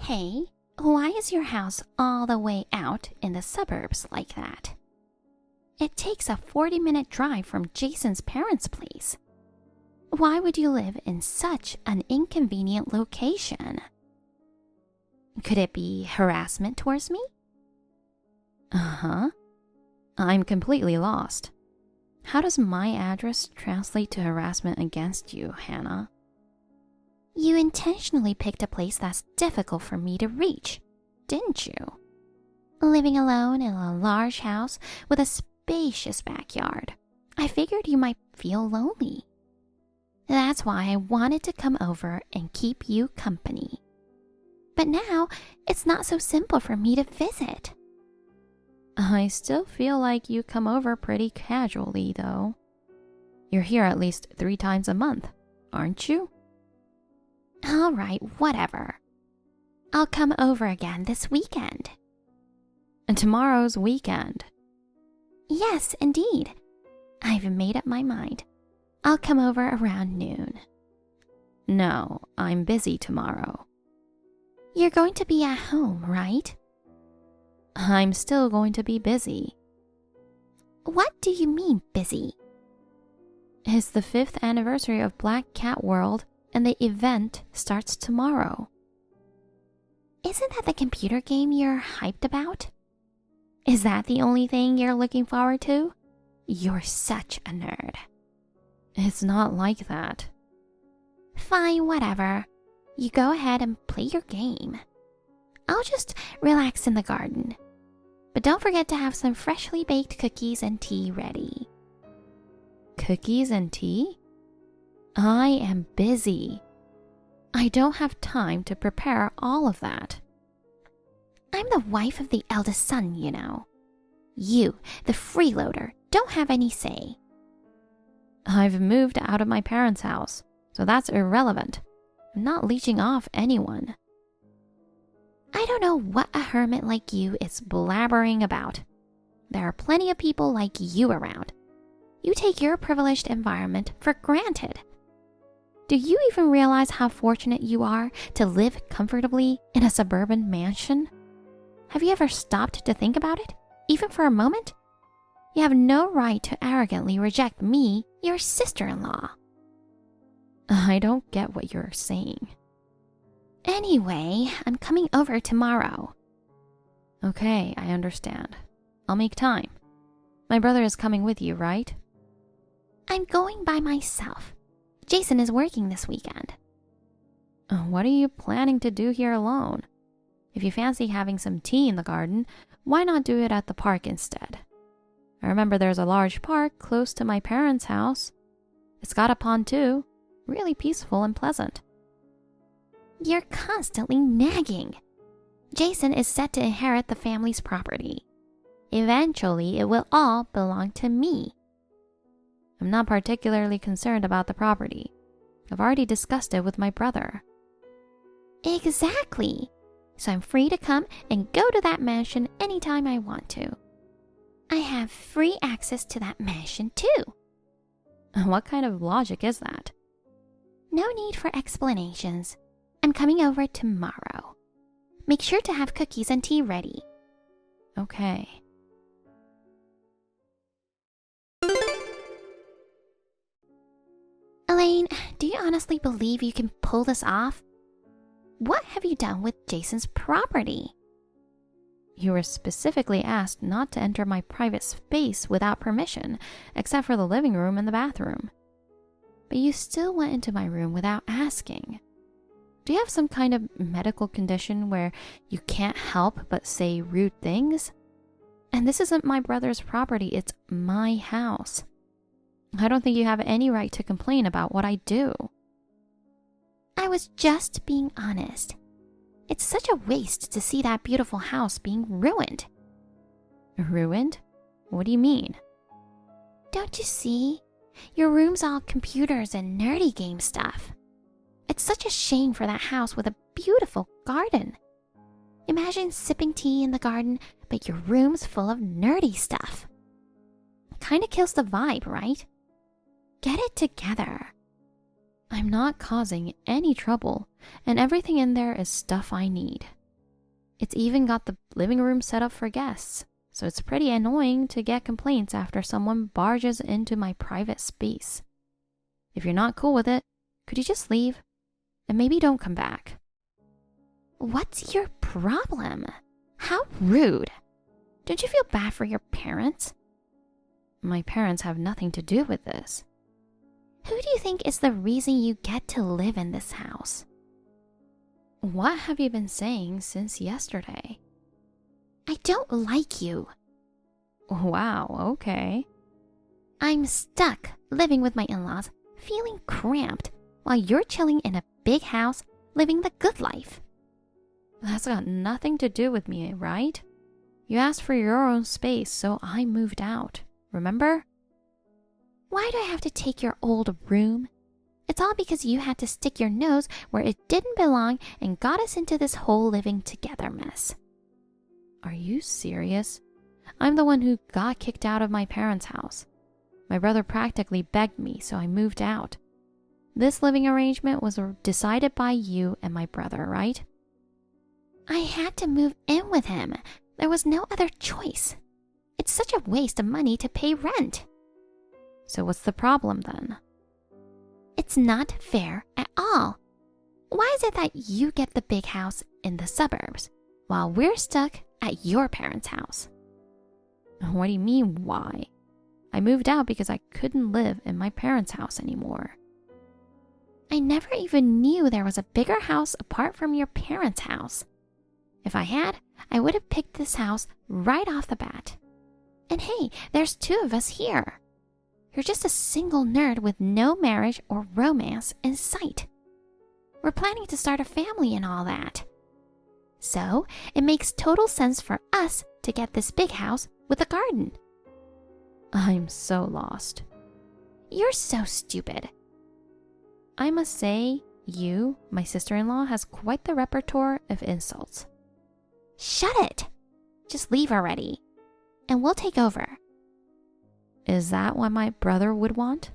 Hey, why is your house all the way out in the suburbs like that? It takes a 40-minute drive from Jason's parents' place. Why would you live in such an inconvenient location? Could it be harassment towards me? Uh-huh. I'm completely lost. How does my address translate to harassment against you, Hannah? You intentionally picked a place that's difficult for me to reach, didn't you? Living alone in a large house with a spacious backyard, I figured you might feel lonely. That's why I wanted to come over and keep you company. But now, it's not so simple for me to visit. I still feel like you come over pretty casually, though. You're here at least 3 times a month, aren't you? All right, whatever. I'll come over again this weekend. And tomorrow's weekend. Yes, indeed. I've made up my mind. I'll come over around noon. No, I'm busy tomorrow. You're going to be at home, right? I'm still going to be busy. What do you mean, busy? It's the 5th anniversary of Black Cat World, and the event starts tomorrow. Isn't that the computer game you're hyped about? Is that the only thing you're looking forward to? You're such a nerd. It's not like that. Fine, whatever. You go ahead and play your game. I'll just relax in the garden. But don't forget to have some freshly baked cookies and tea ready. Cookies and tea? I am busy. I don't have time to prepare all of that. I'm the wife of the eldest son, you know. You, the freeloader, don't have any say. I've moved out of my parents' house, so that's irrelevant. I'm not leeching off anyone. I don't know what a hermit like you is blabbering about. There are plenty of people like you around. You take your privileged environment for granted. Do you even realize how fortunate you are to live comfortably in a suburban mansion? Have you ever stopped to think about it, even for a moment? You have no right to arrogantly reject me, your sister-in-law. I don't get what you're saying. Anyway, I'm coming over tomorrow. Okay, I understand. I'll make time. My brother is coming with you, right? I'm going by myself. Jason is working this weekend. What are you planning to do here alone? If you fancy having some tea in the garden, why not do it at the park instead? I remember there's a large park close to my parents' house. It's got a pond too. Really peaceful and pleasant. You're constantly nagging. Jason is set to inherit the family's property. Eventually, it will all belong to me. I'm not particularly concerned about the property. I've already discussed it with my brother. Exactly. So I'm free to come and go to that mansion anytime I want to. I have free access to that mansion too. What kind of logic is that? No need for explanations. I'm coming over tomorrow. Make sure to have cookies and tea ready. Okay. Elaine, do you honestly believe you can pull this off? What have you done with Jason's property? You were specifically asked not to enter my private space without permission, except for the living room and the bathroom. But you still went into my room without asking. Do you have some kind of medical condition where you can't help but say rude things? And this isn't my brother's property, it's my house. I don't think you have any right to complain about what I do. I was just being honest. It's such a waste to see that beautiful house being ruined. Ruined? What do you mean? Don't you see? Your room's all computers and nerdy game stuff. It's such a shame for that house with a beautiful garden. Imagine sipping tea in the garden, but your room's full of nerdy stuff. Kinda kills the vibe, right? Get it together. I'm not causing any trouble, and everything in there is stuff I need. It's even got the living room set up for guests, so it's pretty annoying to get complaints after someone barges into my private space. If you're not cool with it, could you just leave? And maybe don't come back. What's your problem? How rude. Don't you feel bad for your parents? My parents have nothing to do with this. Who do you think is the reason you get to live in this house? What have you been saying since yesterday? I don't like you. Wow, okay. I'm stuck living with my in-laws, feeling cramped, while you're chilling in a big house, living the good life. That's got nothing to do with me, right? You asked for your own space, so I moved out. Remember? Why do I have to take your old room? It's all because you had to stick your nose where it didn't belong and got us into this whole living together mess. Are you serious? I'm the one who got kicked out of my parents' house. My brother practically begged me, so I moved out. This living arrangement was decided by you and my brother, right? I had to move in with him. There was no other choice. It's such a waste of money to pay rent. So what's the problem then? It's not fair at all. Why is it that you get the big house in the suburbs while we're stuck at your parents' house? What do you mean, why? I moved out because I couldn't live in my parents' house anymore. I never even knew there was a bigger house apart from your parents' house. If I had, I would have picked this house right off the bat. And hey, there's 2 of us here. You're just a single nerd with no marriage or romance in sight. We're planning to start a family and all that. So, it makes total sense for us to get this big house with a garden. I'm so lost. You're so stupid. I must say, you, my sister-in-law, has quite the repertoire of insults. Shut it! Just leave already, and we'll take over. Is that what my brother would want?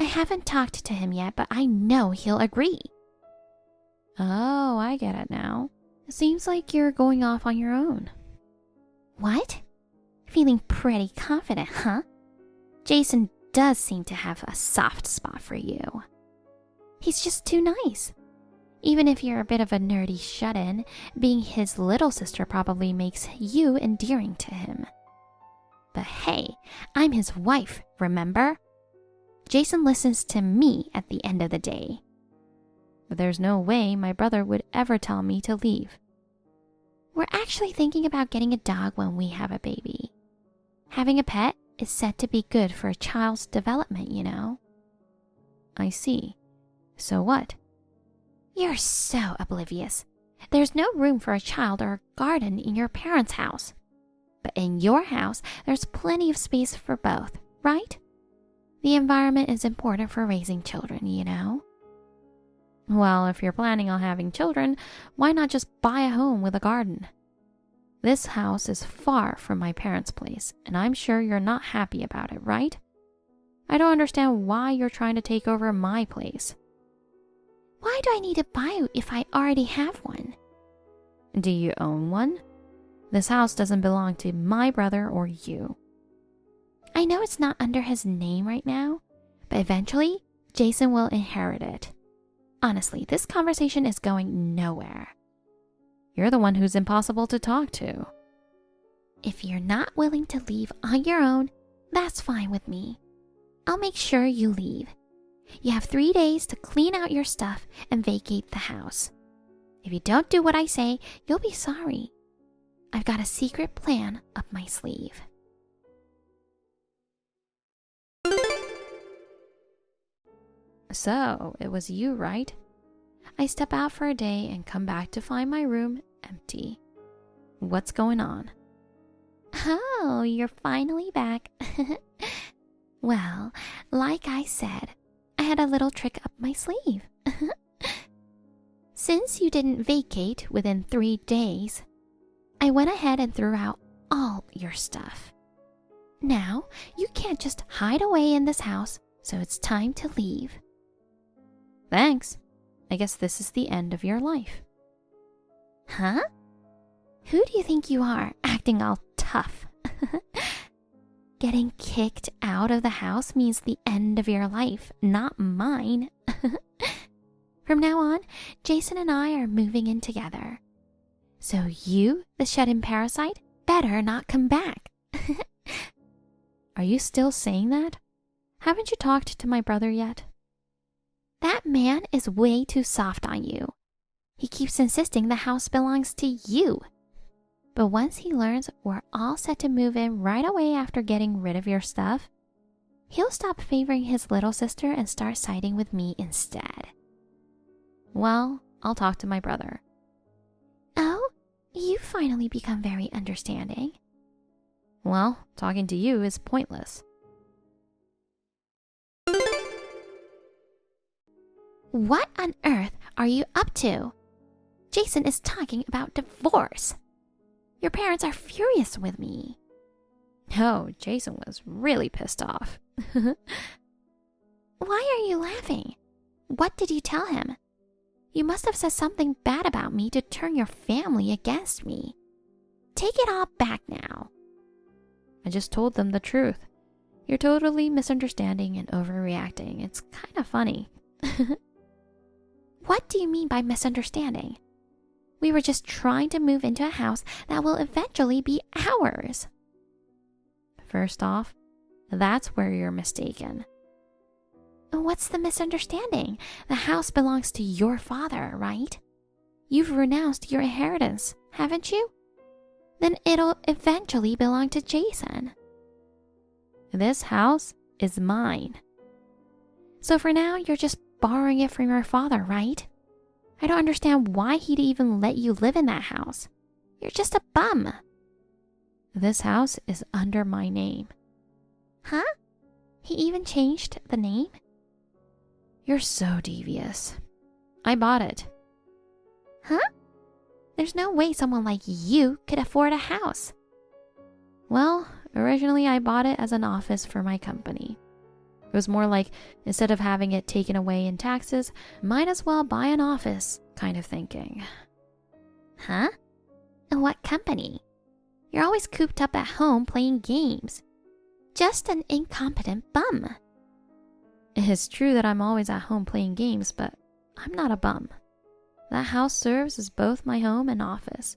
I haven't talked to him yet, but I know he'll agree. Oh, I get it now. It seems like you're going off on your own. What? Feeling pretty confident, huh? Jason does seem to have a soft spot for you. He's just too nice. Even if you're a bit of a nerdy shut-in, being his little sister probably makes you endearing to him. But hey, I'm his wife, remember? Jason listens to me at the end of the day. But there's no way my brother would ever tell me to leave. We're actually thinking about getting a dog when we have a baby. Having a pet is said to be good for a child's development, you know. I see. So what? You're so oblivious. There's no room for a child or a garden in your parents' house. But in your house, there's plenty of space for both, right? The environment is important for raising children, you know? Well, if you're planning on having children, why not just buy a home with a garden? This house is far from my parents' place, and I'm sure you're not happy about it, right? I don't understand why you're trying to take over my place. Why do I need to buy it if I already have one? Do you own one? This house doesn't belong to my brother or you. I know it's not under his name right now, but eventually, Jason will inherit it. Honestly, this conversation is going nowhere. You're the one who's impossible to talk to. If you're not willing to leave on your own, that's fine with me. I'll make sure you leave. You have 3 days to clean out your stuff and vacate the house. If you don't do what I say, you'll be sorry. I've got a secret plan up my sleeve. So, it was you, right? I step out for a day and come back to find my room empty. What's going on? Oh, you're finally back. Well, like I said, I had a little trick up my sleeve. Since you didn't vacate within 3 days, I went ahead and threw out all your stuff. Now, you can't just hide away in this house, so it's time to leave. Thanks. I guess this is the end of your life. Huh? Who do you think you are, acting all tough? Getting kicked out of the house means the end of your life, not mine. From now on, Jason and I are moving in together. So you, the shut-in parasite, better not come back. Are you still saying that? Haven't you talked to my brother yet? That man is way too soft on you. He keeps insisting the house belongs to you. But once he learns we're all set to move in right away after getting rid of your stuff, he'll stop favoring his little sister and start siding with me instead. Well, I'll talk to my brother. Oh, you finally become very understanding. Well, talking to you is pointless. What on earth are you up to? Jason is talking about divorce. Your parents are furious with me. Oh, Jason was really pissed off. Why are you laughing? What did you tell him? You must have said something bad about me to turn your family against me. Take it all back now. I just told them the truth. You're totally misunderstanding and overreacting. It's kind of funny. What do you mean by misunderstanding? We were just trying to move into a house that will eventually be ours. First off, that's where you're mistaken. What's the misunderstanding? The house belongs to your father, right? You've renounced your inheritance, haven't you? Then it'll eventually belong to Jason. This house is mine. So for now, you're just borrowing it from your father, right? I don't understand why he'd even let you live in that house. You're just a bum. This house is under my name. Huh? He even changed the name? You're so devious. I bought it. Huh? There's no way someone like you could afford a house. Well, originally I bought it as an office for my company. It was more like, instead of having it taken away in taxes, might as well buy an office kind of thinking. Huh? What company? You're always cooped up at home playing games. Just an incompetent bum. It's true that I'm always at home playing games, but I'm not a bum. That house serves as both my home and office.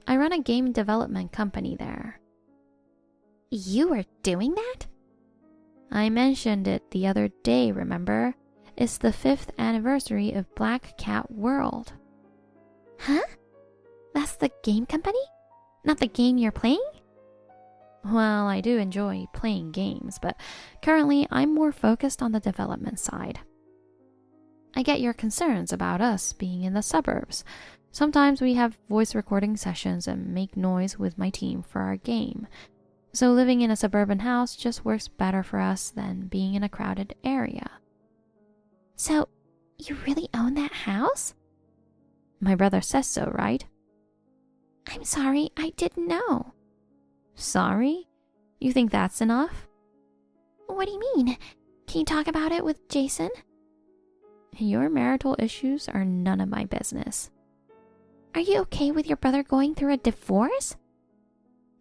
I run a game development company there. You were doing that? I mentioned it the other day, remember? It's the 5th anniversary of Black Cat World. Huh? That's the game company? Not the game you're playing? Well, I do enjoy playing games, but currently I'm more focused on the development side. I get your concerns about us being in the suburbs. Sometimes we have voice recording sessions and make noise with my team for our game. So living in a suburban house just works better for us than being in a crowded area. So, you really own that house? My brother says so, right? I'm sorry, I didn't know. Sorry? You think that's enough? What do you mean? Can you talk about it with Jason? Your marital issues are none of my business. Are you okay with your brother going through a divorce?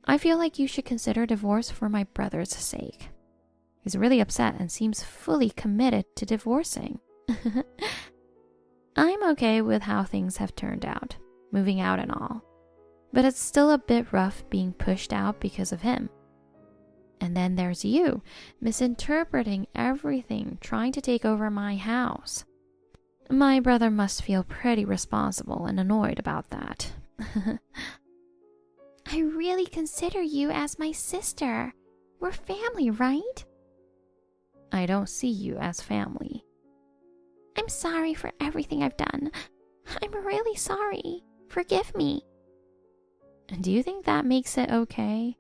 I feel like you should consider divorce for my brother's sake. He's really upset and seems fully committed to divorcing. I'm okay with how things have turned out, moving out and all. But it's still a bit rough being pushed out because of him. And then there's you, misinterpreting everything, trying to take over my house. My brother must feel pretty responsible and annoyed about that. I really consider you as my sister. We're family, right? I don't see you as family. I'm sorry for everything I've done. I'm really sorry. Forgive me. Do you think that makes it okay?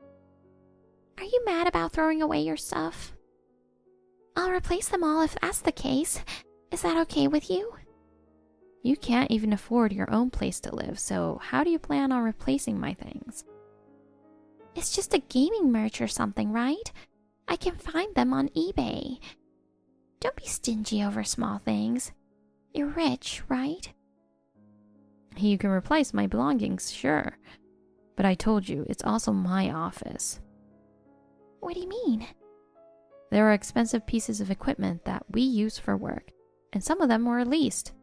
Are you mad about throwing away your stuff? I'll replace them all if that's the case. Is that okay with you? You can't even afford your own place to live, so how do you plan on replacing my things? It's just a gaming merch or something, right? I can find them on eBay. Don't be stingy over small things. You're rich, right? You can replace my belongings, sure. But I told you, it's also my office. What do you mean? There are expensive pieces of equipment that we use for work, and some of them were leased.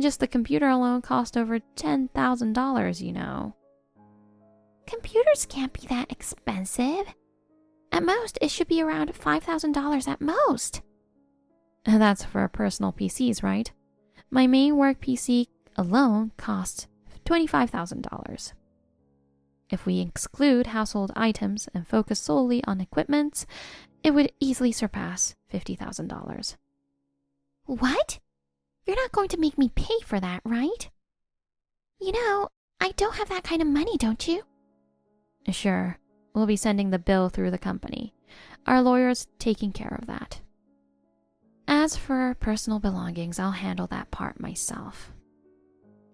Just the computer alone cost over $10,000, you know. Computers can't be that expensive. At most, it should be around $5,000 at most. And that's for personal PCs, right? My main work PC alone costs $25,000. If we exclude household items and focus solely on equipment, it would easily surpass $50,000. What? You're not going to make me pay for that, right? You know, I don't have that kind of money, don't you? Sure, we'll be sending the bill through the company. Our lawyer's taking care of that. As for personal belongings, I'll handle that part myself.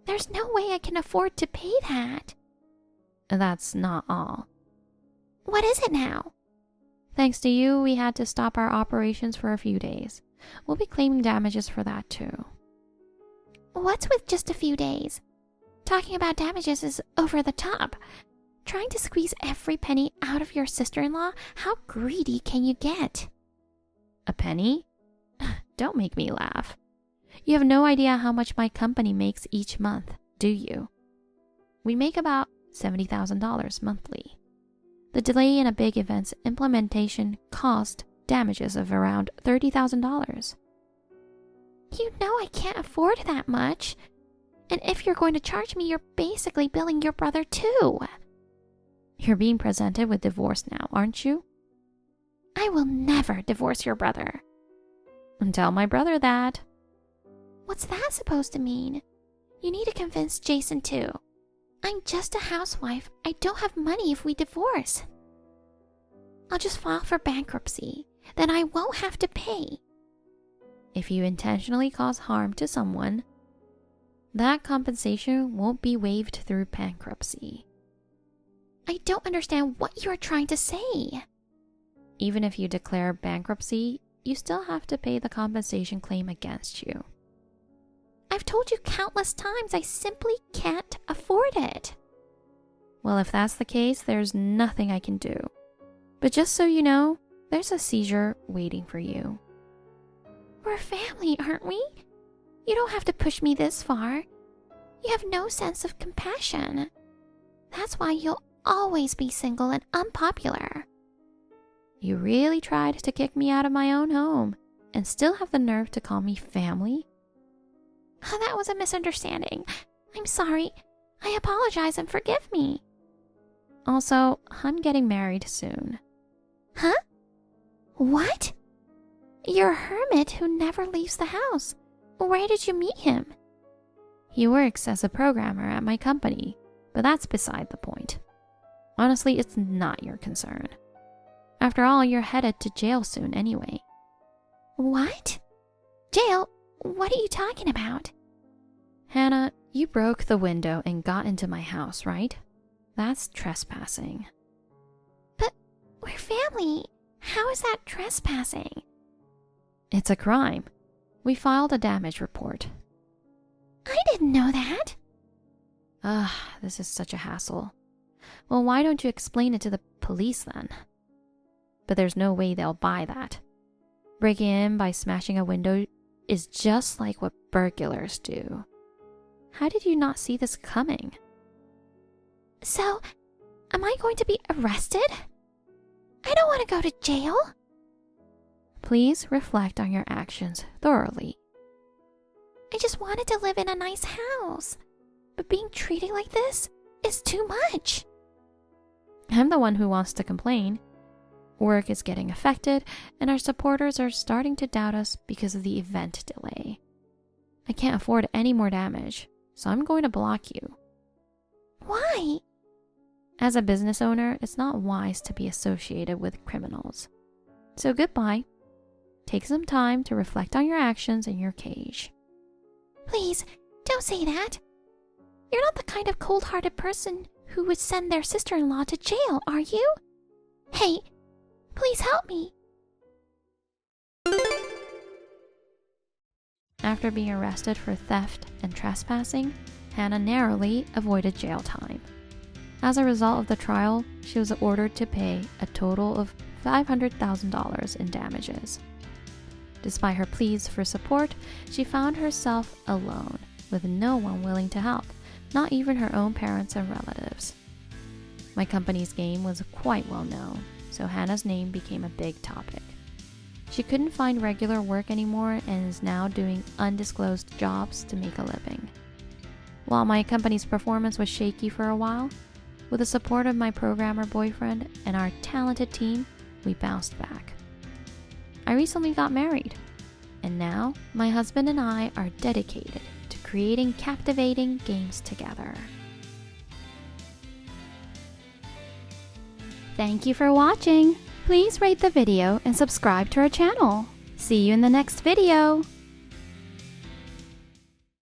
There's no way I can afford to pay that. That's not all. What is it now? Thanks to you, we had to stop our operations for a few days. We'll be claiming damages for that too. What's with just a few days? Talking about damages is over the top. Trying to squeeze every penny out of your sister-in-law? How greedy can you get? A penny? Don't make me laugh. You have no idea how much my company makes each month, do you? We make about $70,000 monthly. The delay in a big event's implementation cost damages of around $30,000. You know I can't afford that much. And if you're going to charge me, you're basically billing your brother too. You're being presented with divorce now, aren't you? I will never divorce your brother. And tell my brother that. What's that supposed to mean? You need to convince Jason too. I'm just a housewife. I don't have money if we divorce. I'll just file for bankruptcy. Then I won't have to pay. If you intentionally cause harm to someone, that compensation won't be waived through bankruptcy. I don't understand what you're trying to say. Even if you declare bankruptcy, you still have to pay the compensation claim against you. I've told you countless times I simply can't afford it. Well, if that's the case, there's nothing I can do. But just so you know, there's a seizure waiting for you. We're family, aren't we? You don't have to push me this far. You have no sense of compassion. That's why you'll always be single and unpopular. You really tried to kick me out of my own home and still have the nerve to call me family? Oh, that was a misunderstanding. I'm sorry. I apologize and forgive me. Also, I'm getting married soon. Huh? What? You're a hermit who never leaves the house. Where did you meet him? He works as a programmer at my company, but that's beside the point. Honestly, it's not your concern. After all, you're headed to jail soon anyway. What? Jail? What are you talking about? Hannah, you broke the window and got into my house, right? That's trespassing. But we're family. How is that trespassing? It's a crime. We filed a damage report. I didn't know that. This is such a hassle. Well, why don't you explain it to the police then? But there's no way they'll buy that. Breaking in by smashing a window is just like what burglars do. How did you not see this coming? So, am I going to be arrested? I don't want to go to jail. Please reflect on your actions thoroughly. I just wanted to live in a nice house. But being treated like this is too much. I'm the one who wants to complain. Work is getting affected, and our supporters are starting to doubt us because of the event delay. I can't afford any more damage, so I'm going to block you. Why? As a business owner, it's not wise to be associated with criminals. So goodbye. Take some time to reflect on your actions in your cage. Please, don't say that. You're not the kind of cold-hearted person who would send their sister-in-law to jail, are you? Hey, please help me. After being arrested for theft and trespassing, Hannah narrowly avoided jail time. As a result of the trial, she was ordered to pay a total of $500,000 in damages. Despite her pleas for support, she found herself alone, with no one willing to help, not even her own parents and relatives. My company's game was quite well known, so Hannah's name became a big topic. She couldn't find regular work anymore and is now doing undisclosed jobs to make a living. While my company's performance was shaky for a while, with the support of my programmer boyfriend and our talented team, we bounced back. I recently got married, and now my husband and I are dedicated to creating captivating games together. Thank you for watching. Please rate the video and subscribe to our channel. See you in the next video.